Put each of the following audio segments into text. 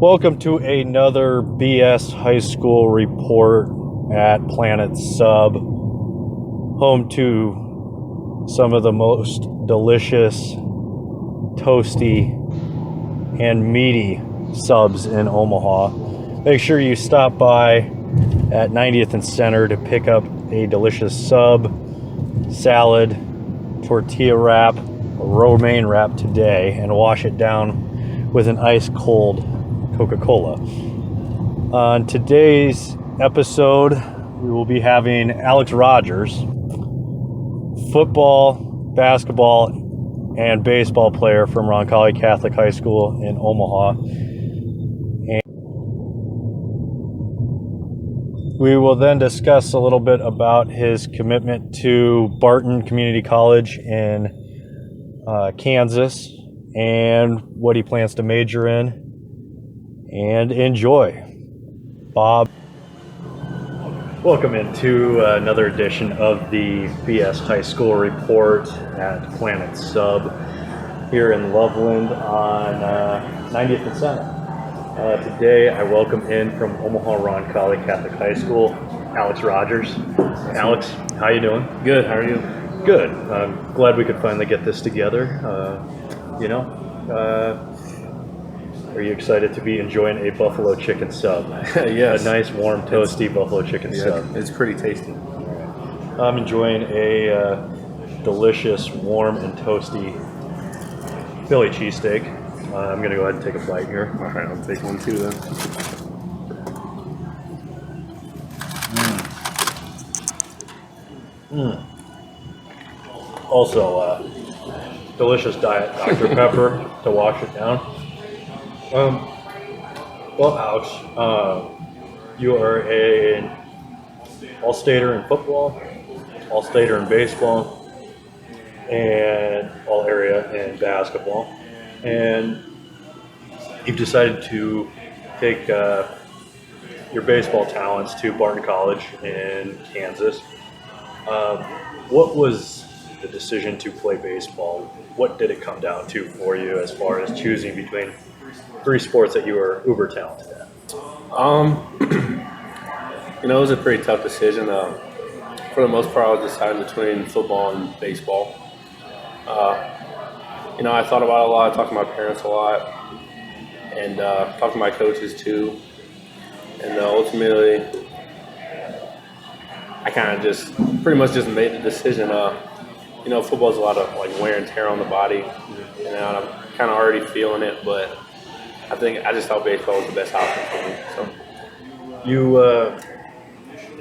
Welcome to another BS High School report at Planet Sub, home to some of the most delicious, toasty, and meaty subs in Omaha. Make sure you stop by at 90th and Center to pick up a delicious sub, salad, tortilla wrap, romaine wrap today, and wash it down with an ice cold Coca-Cola. On today's episode, we will be having Alex Rodgers, football, basketball, and baseball player from Roncalli Catholic High School in Omaha. And we will then discuss a little bit about his commitment to Barton Community College in Kansas and what he plans to major in. And enjoy. Bob. Welcome into another edition of the BS High School Report at Planet Sub here in Loveland on 90th and Center. Today I welcome in from Omaha Roncalli Catholic High School, Alex Rodgers. Alex, how you doing? Good, how are you? Good. I'm glad we could finally get this together. Are you excited to be enjoying a buffalo chicken sub? Yes. A nice, warm, toasty buffalo chicken sub. It's pretty tasty. I'm enjoying a delicious, warm, and toasty Philly cheesesteak. I'm going to go ahead and take a bite here. All right, I'll take one too then. Also, delicious Diet Dr. Pepper to wash it down. Well, Alex, you are an all-stater in football, all-stater in baseball, and all-area in basketball. And you've decided to take your baseball talents to Barton College in Kansas. What was the decision to play baseball? What did it come down to for you as far as choosing between three sports that you were uber talented at? It was a pretty tough decision. For the most part, I was deciding between football and baseball. I thought about it a lot. I talked to my parents a lot, and talked to my coaches too. And ultimately, I kind of just pretty much just made the decision. Football's a lot of like wear and tear on the body, and I'm kind of already feeling it, but I just thought baseball was the best option for me. So, you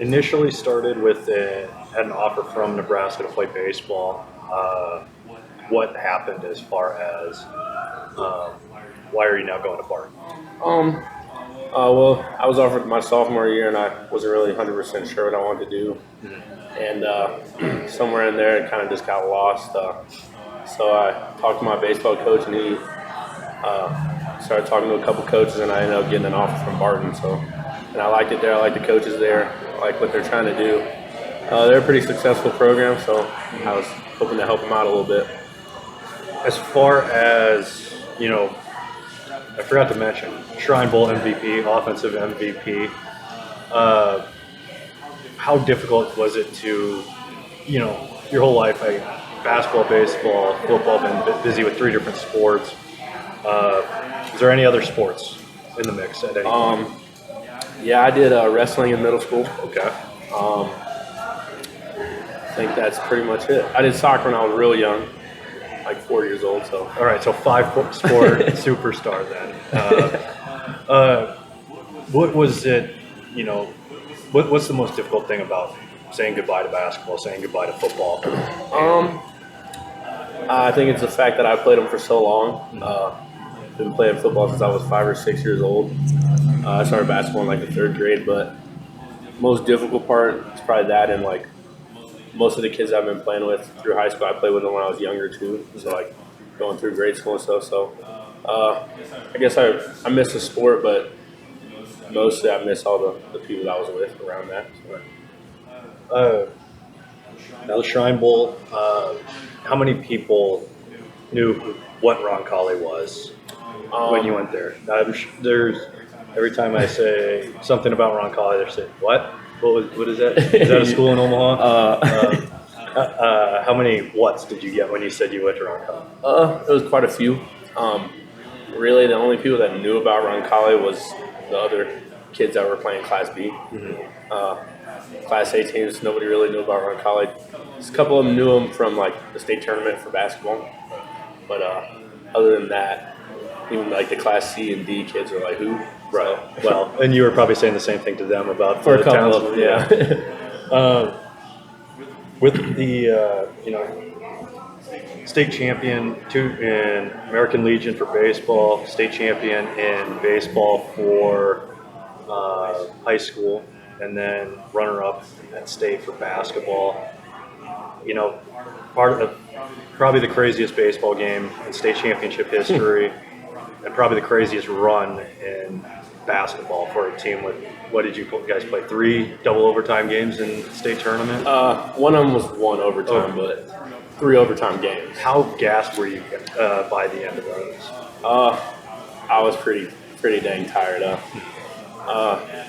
initially started with had an offer from Nebraska to play baseball. What happened as far as why are you now going to Barton? Well, I was offered my sophomore year, and I wasn't really 100% sure what I wanted to do. And somewhere in there, it kind of just got lost. So I talked to my baseball coach, and he started talking to a couple coaches, and I ended up getting an offer from Barton. And I liked it there. I liked the coaches there. I like what they're trying to do. They're a pretty successful program, so I was hoping to help them out a little bit. As far as, I forgot to mention, Shrine Bowl MVP, offensive MVP. How difficult was it to, your whole life, basketball, baseball, football, been busy with three different sports. Is there any other sports in the mix at any point? Yeah, I did wrestling in middle school. Okay. I think that's pretty much it. I did soccer when I was real young, like 4 years old. So. All right, so 5-sport superstar then. What was it, what's the most difficult thing about saying goodbye to basketball, saying goodbye to football? I think it's the fact that I played them for so long. Been playing football since I was 5 or 6 years old. I started basketball in like the third grade, but most difficult part is probably that, and like most of the kids I've been playing with through high school, I played with them when I was younger too. So like going through grade school and stuff. So I guess I miss the sport, but mostly I miss all the people that I was with around that. Now the Shrine Bowl, how many people knew what Roncalli was when you went there? There's every time I say something about Roncalli, they say, "What? What is that? Is that a school in Omaha?" How many whats did you get when you said you went to Roncalli? It was quite a few. Really, the only people that knew about Roncalli was the other kids that were playing Class B. Class A teams, nobody really knew about Roncalli. Just a couple of them knew him from like the state tournament for basketball. But other than that, even like the Class C and D kids are like, who? Right. Well, and you were probably saying the same thing to them about For the a couple towns. of them, yeah. With the state champion in American Legion for baseball, state champion in baseball for high school, and then runner-up at state for basketball. You know, part of probably the craziest baseball game in state championship history, and probably the craziest run in basketball for a team with, what did you guys play, 3 double overtime games in the state tournament? One of them was 1 overtime, but 3 overtime games. How gassed were you by the end of those? I was pretty dang tired.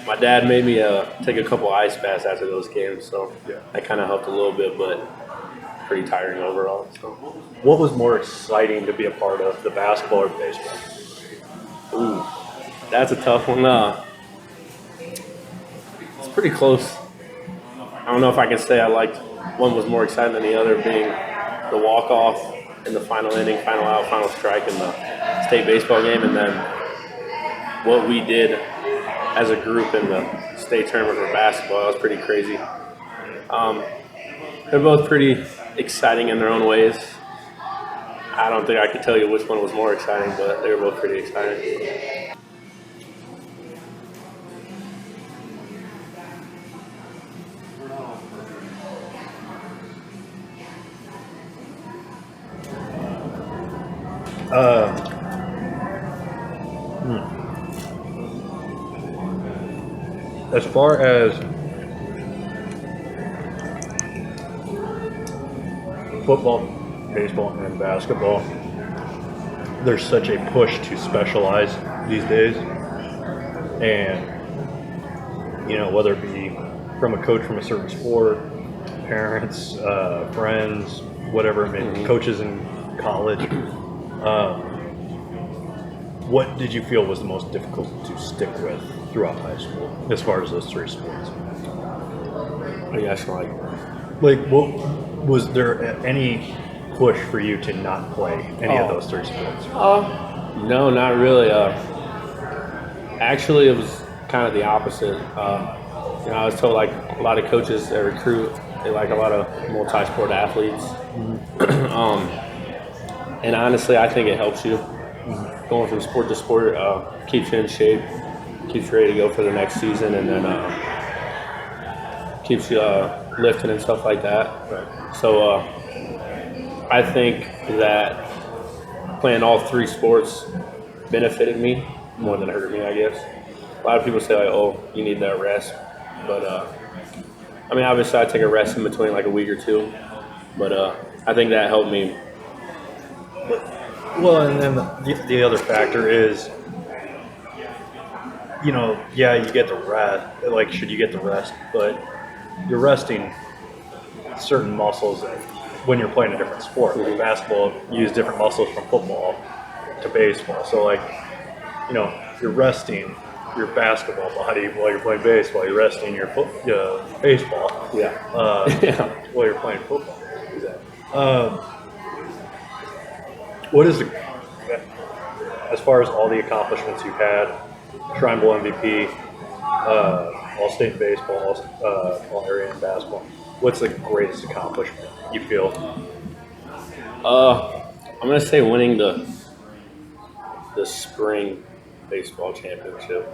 My dad made me take a couple ice baths after those games, so that kind of helped a little bit, but pretty tiring overall. So. What was more exciting to be a part of, the basketball or baseball? Ooh, that's a tough one. It's pretty close. I don't know if I can say I liked one was more exciting than the other, being the walk-off in the final inning, final out, final strike in the state baseball game, and then what we did as a group in the state tournament for basketball. That was pretty crazy. They're both pretty exciting in their own ways. I don't think I could tell you which one was more exciting, but they were both pretty exciting. As far as football, baseball, and basketball, there's such a push to specialize these days. And, you know, whether it be from a coach from a certain sport, parents, friends, whatever it may be, coaches in college, what did you feel was the most difficult to stick with throughout high school, as far as those 3 sports? I guess Like, what, was there any push for you to not play any of those 3 sports? No, not really. Actually, it was kind of the opposite. You know, I was told like a lot of coaches that recruit, they like a lot of multi-sport athletes. And honestly, I think it helps you. Going from sport to sport keeps you in shape, keeps you ready to go for the next season, and then keeps you lifting and stuff like that. Right. So I think that playing all 3 sports benefited me more than it hurt me, I guess. A lot of people say, like, oh, you need that rest. But, I mean, obviously I take a rest in between like a week or 2. But I think that helped me. Well, and then the other factor is, you know, yeah, you get the rest. Like, should you get the rest? But you're resting certain muscles when you're playing a different sport. Like basketball, you use different muscles from football to baseball. So, like, you know, you're resting your basketball body while you're playing baseball. You're resting your baseball. While you're playing football. Exactly. What is as far as all the accomplishments you've had, Shrine Bowl MVP, All-State in baseball, All-Area in basketball, what's the greatest accomplishment you feel? I'm going to say winning the spring baseball championship.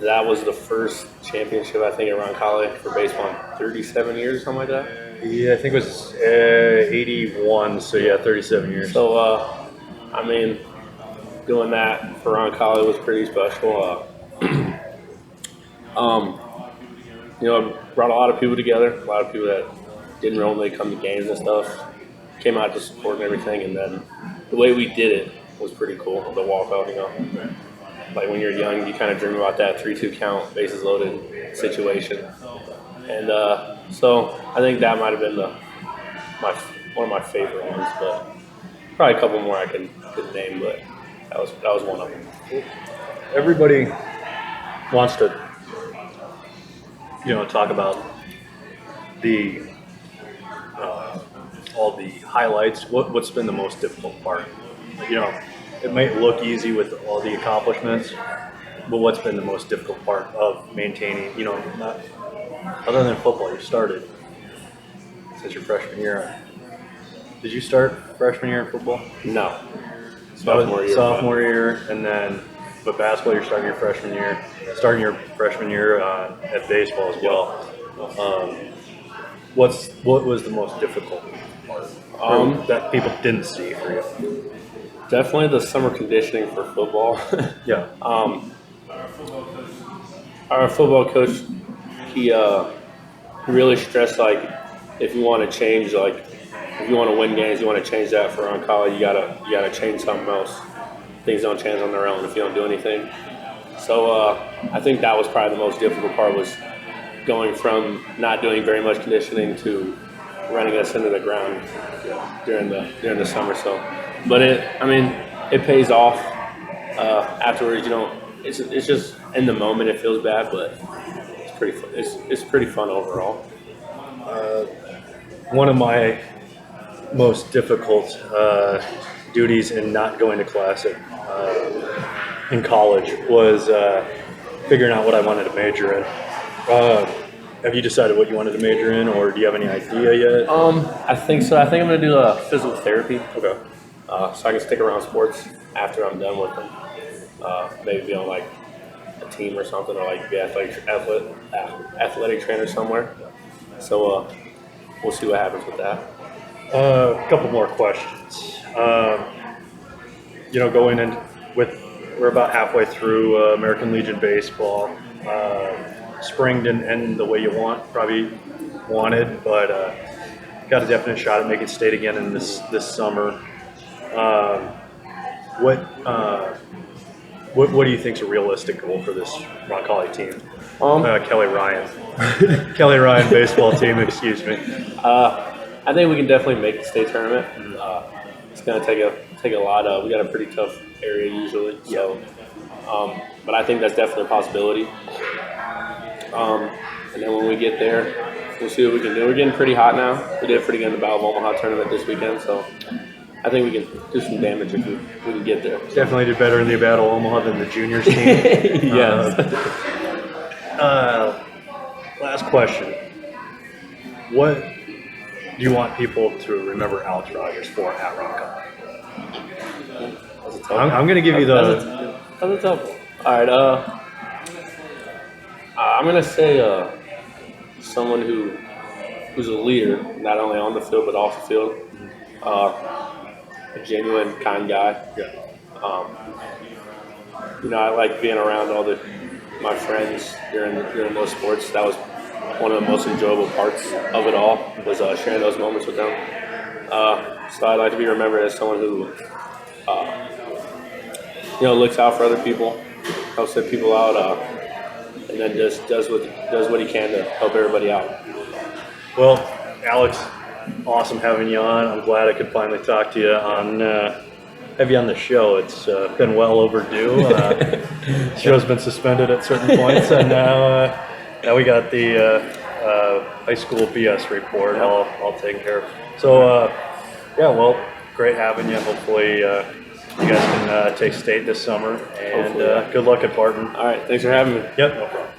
That was the first championship, I think, at Roncalli for baseball in 37 years, something like that. Yeah, I think it was 81, so yeah, 37 years. So, I mean, doing that for Roncalli was pretty special. You know, it brought a lot of people together, a lot of people that didn't normally come to games and stuff came out to support and everything. And then the way we did it was pretty cool. The walkout, like when you're young, you kind of dream about that 3-2 count, bases loaded situation. And so I think that might have been one of my favorite ones, but probably a couple more I could name, but that was one of them. Everybody wants to, talk about the all the highlights. What's been the most difficult part? It might look easy with all the accomplishments, but what's been the most difficult part of maintaining? Not other than football, you started since your freshman year. Did you start freshman year in football? No. Sophomore year, and then but basketball you're starting your freshman year. Starting your freshman year at baseball as well. What was the most difficult part that people didn't see for you? Definitely the summer conditioning for football. Yeah. Our football coach, he really stressed if you want to change, if you want to win games, you want to change that for Roncalli, you gotta change something else. Things don't change on their own if you don't do anything. So I think that was probably the most difficult part, was going from not doing very much conditioning to running us into the ground during the summer. So, but it pays off afterwards. It's just in the moment it feels bad, but it's pretty fun. It's pretty fun overall. One of my most difficult duties in not going to class in college was figuring out what I wanted to major in. Have you decided what you wanted to major in, or do you have any idea yet? I think so. I think I'm going to do physical therapy. Okay. So I can stick around sports after I'm done with them. Maybe be on a team or something, or be athletic trainer somewhere. So we'll see what happens with that. A couple more questions. Going in we're about halfway through American Legion baseball. Spring didn't end the way you probably wanted, but got a definite shot at making state again in this summer. What do you think is a realistic goal for this Roncalli team? Kelly Ryan baseball team. Excuse me. I think we can definitely make the state tournament. It's going to take a lot of. We got a pretty tough area usually, so. But I think that's definitely a possibility. And then when we get there, we'll see what we can do. We're getting pretty hot now. We did pretty good in the Battle of Omaha tournament this weekend, so I think we can do some damage if we can get there. Definitely did better in the Battle of Omaha than the juniors team. Yes. Last question. What do you want people to remember Alex Rodgers for at Roncalli? I'm going to give you the... That's a tough one. All right. I'm going to say someone who's a leader, not only on the field but off the field. A genuine, kind guy. Yeah. I like being around my friends during those sports. That was one of the most enjoyable parts of it all, was sharing those moments with them. So I'd like to be remembered as someone who, looks out for other people, helps set people out, and then just does what he can to help everybody out. Well, Alex, awesome having you on. I'm glad I could finally talk to you have you on the show. It's been well overdue. The show's been suspended at certain points, and now we got the high school BS report all taken care of. So, great having you. Hopefully you guys can take state this summer, and good luck at Barton. All right, thanks for having me. Yep, no problem.